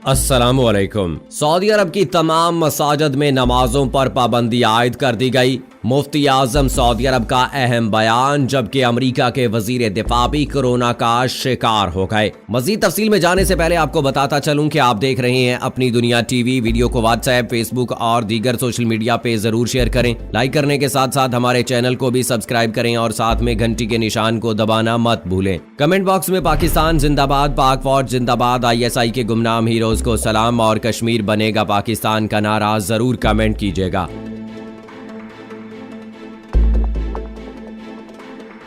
अस्सलामुअलैकुम। सऊदी अरब की तमाम मसाजिद में नमाजों पर पाबंदी आयद कर दी गई। मुफ्ती आजम सऊदी अरब का अहम बयान, जबकि अमेरिका के वजीर दिफा भी कोरोना का शिकार हो गए। मजीद तफसील में जाने से पहले आपको बताता चलूं कि आप देख रहे हैं अपनी दुनिया टीवी। वीडियो को व्हाट्सएप, फेसबुक और दीगर सोशल मीडिया पे जरूर शेयर करें। लाइक करने के साथ साथ हमारे चैनल को भी सब्सक्राइब करें और साथ में घंटी के निशान को दबाना मत भूलें। कमेंट बॉक्स में पाकिस्तान जिंदाबाद, पाक फौज जिंदाबाद, ISI के गुमनाम हीरोज को सलाम और कश्मीर बनेगा पाकिस्तान का नारा जरूर कमेंट कीजिएगा।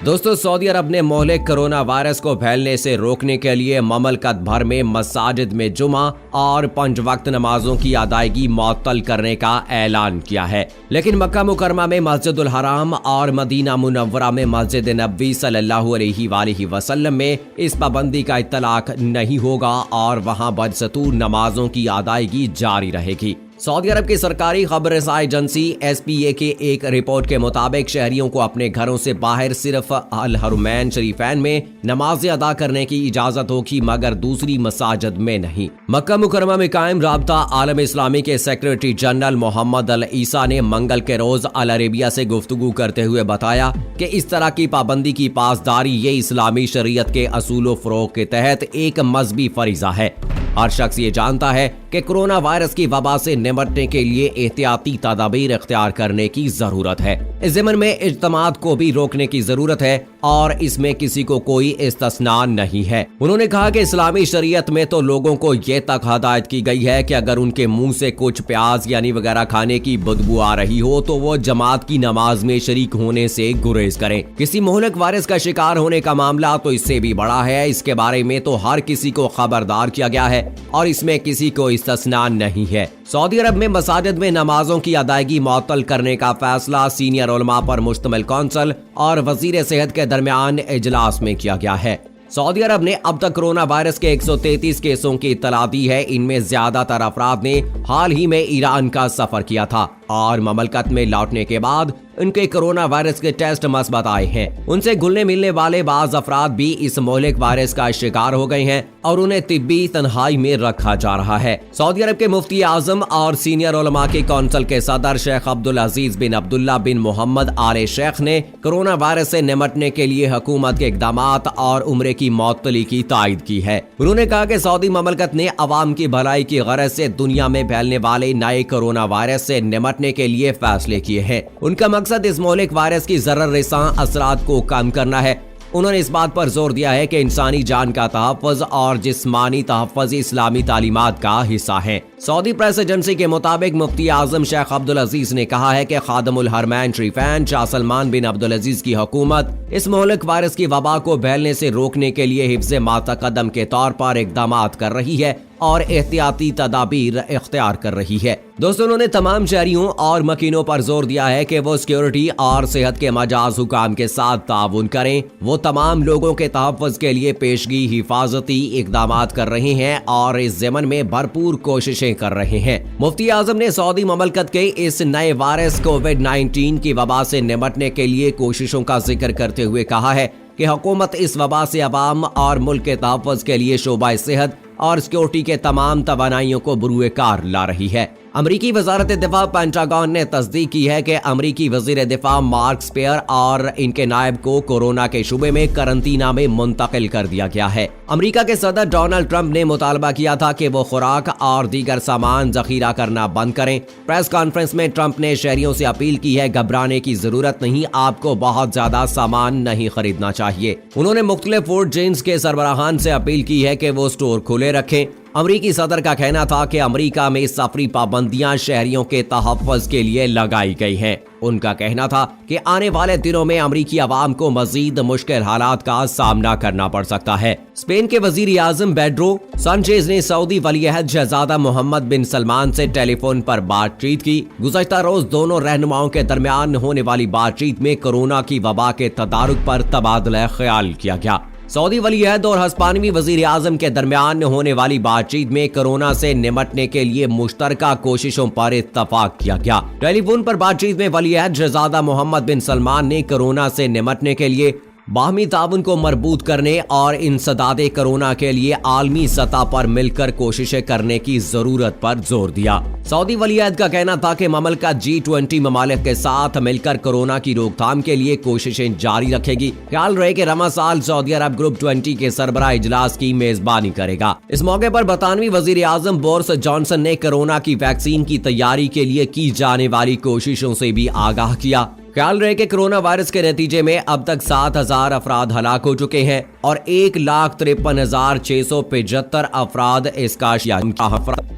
दोस्तों, सऊदी अरब ने मोहलिक कोरोना वायरस को फैलने से रोकने के लिए ममलकत भर में मसाजिद में जुमा और 5 वक्त नमाजों की अदायगी मुअत्तल करने का ऐलान किया है। लेकिन मक्का मुकरमा में मस्जिदुल हराम और मदीना मुनव्वरा में मस्जिद नबवी सल्लल्लाहु अलैहि वसल्लम में इस पाबंदी का इत्तलाक नहीं होगा और वहां बदस्तूर नमाजों की अदायगी जारी रहेगी। सऊदी अरब की सरकारी खबरसां एजेंसी SPA के एक रिपोर्ट के मुताबिक शहरियों को अपने घरों से बाहर सिर्फ अल हरमैन शरीफैन में नमाज़ें अदा करने की इजाजत होगी, मगर दूसरी मसाजिद में नहीं। मक्का मुकरमा में कायम राब्ता आलम इस्लामी के सेक्रेटरी जनरल मोहम्मद अल ईसा ने मंगल के रोज अल अरेबिया से गुफ्तगू करते हुए बताया कि इस तरह की पाबंदी की पासदारी ये इस्लामी शरीयत के असूल फ़रोग़ के तहत एक मजहबी फरीजा है। हर शख्स ये जानता है कि कोरोना वायरस की वबा से निपटने के लिए एहतियाती तदाबीर इख्तियार करने की जरूरत है। इस ज़मन में इज्तिमात को भी रोकने की जरूरत है और इसमें किसी को कोई इस्तिस्ना नहीं है। उन्होंने कहा कि इस्लामी शरीयत में तो लोगों को ये तक हदायत की गई है कि अगर उनके मुंह से कुछ प्याज यानी वगैरह खाने की बदबू आ रही हो तो वो जमात की नमाज में शरीक होने से गुरेज करें। किसी मोहलिक वायरस का शिकार होने का मामला तो इससे भी बड़ा है। इसके बारे में तो हर किसी को खबरदार किया गया है और इसमें किसी को इस्तिस्ना नहीं है। सऊदी अरब में मसाजिद में नमाजों की अदायगी मुअत्तल करने का फैसला सीनियर उलमा पर मुश्तमिल कौंसिल और वजीर सेहत के दरमियान इजलास में किया गया है। सऊदी अरब ने अब तक कोरोना वायरस के 133 केसों की इत्तला दी है। इनमें ज्यादातर अफराद ने हाल ही में ईरान का सफर किया था और ममलकत में लौटने के बाद उनके कोरोना वायरस के टेस्ट मस्बत आए हैं। उनसे घुलने मिलने वाले बाज अफराद भी इस मोहलिक वायरस का शिकार हो गए हैं और उन्हें तिब्बी तन्हाई में रखा जा रहा है। सऊदी अरब के मुफ्ती आजम और सीनियर उलमा के कौंसिल के सदर शेख अब्दुल अजीज बिन अब्दुल्ला बिन मोहम्मद आले शेख ने कोरोना वायरस से निपटने के लिए हुकूमत के इक़दामात और उम्रे की मुअत्तली की तायद की है। उन्होंने कहा कि सऊदी ममलकत ने अवाम की भलाई की गरज से दुनिया में फैलने वाले नए कोरोना वायरस से निपटने के लिए फैसले किए हैं। उनका मकसद इस मोहलिक वायरस की ज़रर रिसां असरात को कम करना है। उन्होंने इस बात पर जोर दिया है कि इंसानी जान का तहफ़्फ़ुज़ और जिस्मानी तहफ़्फ़ुज़ इस्लामी तालीमात का हिस्सा है। सऊदी प्रेस एजेंसी के मुताबिक मुफ्ती आजम शेख अब्दुल अजीज ने कहा है कि खादमुल हरमैन शरीफैन शाह सलमान बिन अब्दुल अजीज की हुकूमत इस मोहलिक वायरस की वबा को फैलने से रोकने के लिए हिफ्ज़ मातक़द्दम के तौर पर इक़दामात कर रही है और एहतियाती तदाबीर इख्तियार कर रही है। दोस्तों, उन्होंने तमाम शहरियों और मकीनों पर जोर दिया है कि वो सिक्योरिटी और सेहत के मजाज हुकाम के साथ ताउन करें। वो तमाम लोगों के तहफ़्फ़ुज़ के लिए पेशगी हिफाजती इक़दामात कर रहे हैं और इस ज़मन में भरपूर कोशिशें कर रहे हैं। मुफ्ती आजम ने सऊदी ममलकत के इस नए वायरस कोविड-19 की वबा से निपटने के लिए कोशिशों का जिक्र करते हुए कहा है कि हुकूमत इस वबा से अवाम और मुल्क के तहफ़्फ़ुज़ के लिए शोबा सेहत और सिक्योरिटी के तमाम तवानाइयों को बुरुए कार ला रही है। अमरीकी वजारत दिफा पेंटागन ने तस्दीक की है कि अमरीकी वजीर दिफा मार्क स्पेयर और इनके नायब को कोरोना के शुबे में करंतना में मुंतकिल कर दिया गया है। अमरीका के सदर डोनाल्ड ट्रंप ने मुतालबा किया था कि वो खुराक और दीगर सामान जखीरा करना बंद करें। प्रेस कॉन्फ्रेंस में ट्रंप ने शहरियों से अपील की है, घबराने की जरूरत नहीं, आपको बहुत ज्यादा सामान नहीं खरीदना चाहिए। उन्होंने मुख्तलिफ फूड चेन्स के सरबराहान से अपील की है कि वो स्टोर खुले रखें। अमरीकी सदर का कहना था कि अमरीका में सफरी पाबंदियां शहरियों के तहफ़्फ़ुज़ के लिए लगाई गई हैं। उनका कहना था कि आने वाले दिनों में अमरीकी अवाम को मजीद मुश्किल हालात का सामना करना पड़ सकता है। स्पेन के वजीर आज़म पेड्रो साnchez ने सऊदी वलीअहद शहजादा मोहम्मद बिन सलमान से टेलीफोन पर बातचीत की। गुज़श्ता रोज दोनों रहनुमाओं के दरमियान होने वाली बातचीत में कोरोना की वबा के तदारुक पर तबादला ख्याल किया गया। सऊदी वलीअहद और हस्पानवी वजीर आज़म के दरमियान होने वाली बातचीत में कोरोना से निपटने के लिए मुश्तरका कोशिशों पर इत्तफाक किया गया। टेलीफोन पर बातचीत में वलीअहद शहजादा मोहम्मद बिन सलमान ने कोरोना से निपटने के लिए बाहमी ताउन को मजबूत करने और इंसदादे कोरोना के लिए आलमी सतह पर मिलकर कोशिशें करने की जरूरत पर जोर दिया। सऊदी वलीअहद का कहना था कि ममलकत G20 ममालिक के साथ मिलकर कोरोना की रोकथाम के लिए कोशिशें जारी रखेगी। ख्याल रहे कि रमा साल सऊदी अरब ग्रुप 20 के सरबराह इजलास की मेजबानी करेगा। इस मौके पर बरतानवी वजीर आजम बोरिस जॉनसन ने कोरोना की वैक्सीन की तैयारी के लिए की जाने वाली कोशिशों से भी आगाह किया। ख्याल रहे कि कोरोना वायरस के नतीजे में अब तक 7,000 अफराद हलाक हो चुके हैं और 1,53,675 अफराद इसका शिकार।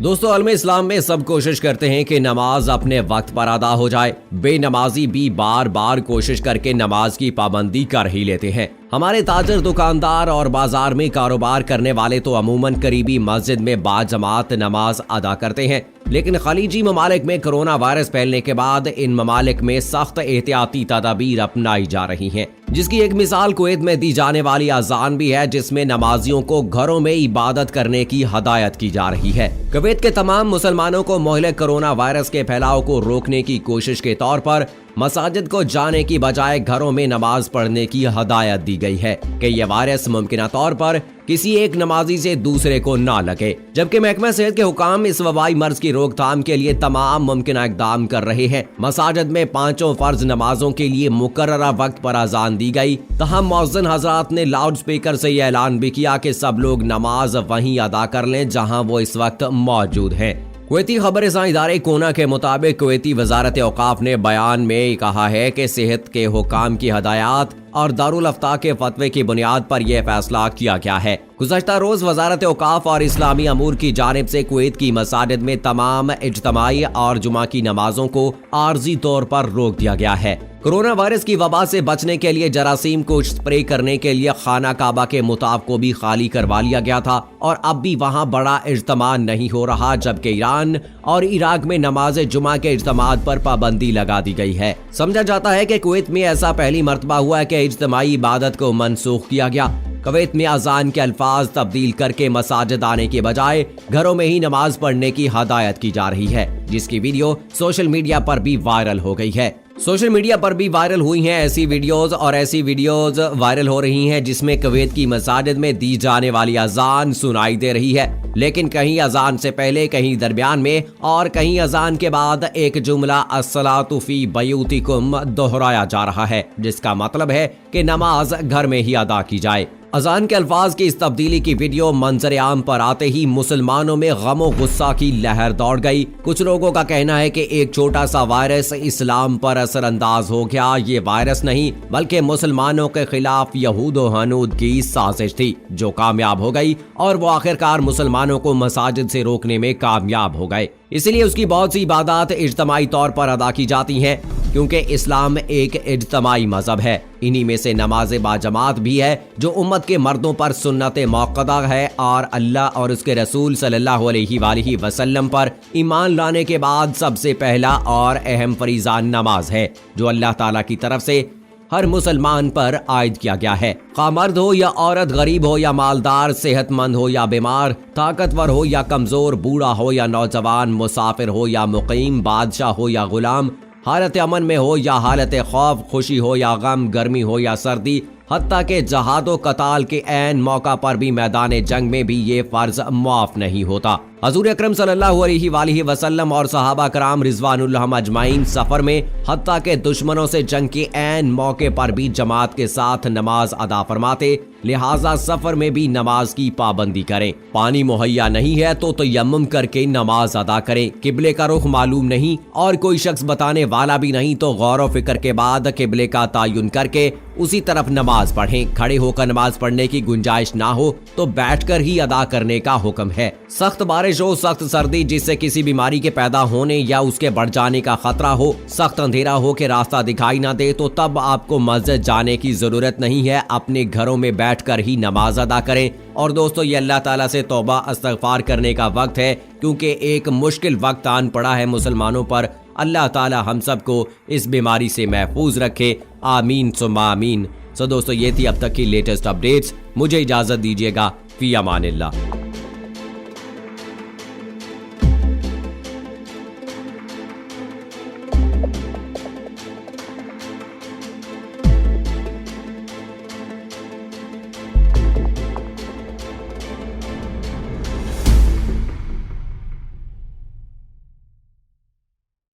दोस्तों, आलम इस्लाम में सब कोशिश करते हैं कि नमाज अपने वक्त पर अदा हो जाए। बेनमाजी भी बार बार कोशिश करके नमाज की पाबंदी कर ही लेते हैं। हमारे ताजर, दुकानदार और बाजार में कारोबार करने वाले तो अमूमन करीबी मस्जिद में बाजमात नमाज अदा करते हैं, लेकिन खलीजी ममालिक में कोरोना वायरस फैलने के बाद इन ममालिक में सख्त एहतियाती तदाबीर अपनाई जा रही हैं, जिसकी एक मिसाल कुवैत में दी जाने वाली अजान भी है, जिसमें नमाजियों को घरों में इबादत करने की हदायत की जा रही है। कुवैत के तमाम मुसलमानों को मोहल्ले कोरोना वायरस के फैलाव को रोकने की कोशिश के तौर पर मसाजिद को जाने की बजाय घरों में नमाज पढ़ने की हदायत दी गई है कि यह वायरस मुमकिन तौर पर किसी एक नमाजी से दूसरे को ना लगे। जबकि महकमा सेहत के हुकाम इस वबाई मर्ज की रोकथाम के लिए तमाम मुमकिन इकदाम कर रहे हैं। मसाजिद में 5 फर्ज नमाजों के लिए मुकर्ररा वक्त पर अजान दी गई। तहम मुअज्जिन हजरात ने लाउड स्पीकर से यह ऐलान भी किया कि सब लोग नमाज वहीं अदा कर लें जहां वो इस वक्त मौजूद हैं। कुवैती खबरसां इदारे कोना के मुताबिक कुवैती वजारत औकाफ ने बयान में कहा है कि सेहत के हुकाम की हदायत और दारुल अफ्ता के फतवे की बुनियाद पर यह फैसला किया गया है। गुज़श्ता रोज वजारत औकाफ और इस्लामी अमूर की जानिब से कुवैत की मसाजिद में तमाम इज्तिमाई और जुमा की नमाजों को आर्जी तौर पर रोक दिया गया है। कोरोना वायरस की वबा से बचने के लिए जरासीम को स्प्रे करने के लिए खाना काबा के मुताब को भी खाली करवा लिया गया था और अब भी वहां बड़ा इज्तिमा नहीं हो रहा, जबकि ईरान और इराक में नमाज जुमा के इज्तिमात पर पाबंदी लगा दी गई है। समझा जाता है कि कुवैत में ऐसा पहली मर्तबा हुआ है कि इज्तिमाई इबादत को मनसूख किया गया। कुवैत में अजान के अल्फाज तब्दील करके मसाजिद आने के बजाय घरों में ही नमाज पढ़ने की हदायत की जा रही है, जिसकी वीडियो सोशल मीडिया पर भी वायरल हो गई है। सोशल मीडिया पर भी वायरल हुई हैं ऐसी वीडियोज वायरल हो रही हैं जिसमें कुवैत की मसाजिद में दी जाने वाली अजान सुनाई दे रही है, लेकिन कहीं अजान से पहले, कहीं दरमियान में और कहीं अजान के बाद एक जुमला अस्सलातु फी बयूतिकुम दोहराया जा रहा है, जिसका मतलब है कि नमाज घर में ही अदा की जाए। अजान के अल्फाज की इस तब्दीली की वीडियो मंजर आम पर आते ही मुसलमानों में गमो गुस्सा की लहर दौड़ गई। कुछ लोगों का कहना है कि एक छोटा सा वायरस इस्लाम पर असरअंदाज हो गया। ये वायरस नहीं बल्कि मुसलमानों के खिलाफ यहूद व हनूद की साजिश थी जो कामयाब हो गई और वो आखिरकार मुसलमानों को मसाजिद से रोकने में कामयाब हो गए। इसलिए उसकी बहुत सी इबादत इज्तिमाई तौर पर अदा की जाती हैं, क्योंकि इस्लाम एक इज्तिमाई मजहब है। इन्हीं में से नमाज बाजमात भी है जो उम्मत के मर्दों पर सुन्नत मौक़दा है और अल्लाह और उसके रसूल सल्लल्लाहु अलैहि वसल्लम पर ईमान लाने के बाद सबसे पहला और अहम फरीज़ा नमाज है जो अल्लाह ताला की तरफ से हर मुसलमान पर आयद किया गया है। खा मर्द हो या औरत, गरीब हो या मालदार, सेहतमंद हो या बीमार, ताकतवर हो या कमजोर, बूढ़ा हो या नौजवान, मुसाफिर हो या मुकीम, बादशाह हो या गुलाम, हालत अमन में हो या हालत खौफ, खुशी हो या गम, गर्मी हो या सर्दी, हत्ता के जहादो कताल के ऐन मौका पर भी मैदान जंग में भी ये फर्ज माफ नहीं होता। हजूर अकरम सल्लल्लाहु अलैहि वसल्लम और सहाबा कराम रिजवानुल्लाह अजमाइन सफर में हत्ता के दुश्मनों से जंग के ऐन मौके पर भी जमात के साथ नमाज अदा फरमाते, लिहाजा सफर में भी नमाज की पाबंदी करें। पानी मुहैया नहीं है तो तयम्मुम करके नमाज अदा करें। किबले का रुख मालूम नहीं और कोई शख्स बताने वाला भी नहीं तो गौर फिक्र के बाद किबले का तायुन करके उसी तरफ नमाज पढ़ें। खड़े होकर नमाज पढ़ने की गुंजाइश ना हो तो बैठकर ही अदा करने का हुक्म है। सख्त बारिश हो, सख्त सर्दी जिससे किसी बीमारी के पैदा होने या उसके बढ़ जाने का खतरा हो, सख्त अंधेरा हो के रास्ता दिखाई ना दे, तो तब आपको मस्जिद जाने की जरूरत नहीं है। अपने घरों में बैठकर ही नमाज अदा करें। और दोस्तों, ये अल्लाह ताला से तौबा इस्तगफार करने का वक्त है, क्योंकि एक मुश्किल वक्त आन पड़ा है मुसलमानों पर। अल्लाह ताला हम सबको इस बीमारी से महफूज रखे। आमीन सुम्मा आमीन। सो दोस्तों, ये थी अब तक की लेटेस्ट अपडेट्स। मुझे इजाजत दीजिएगा। फी अमानिल्लाह।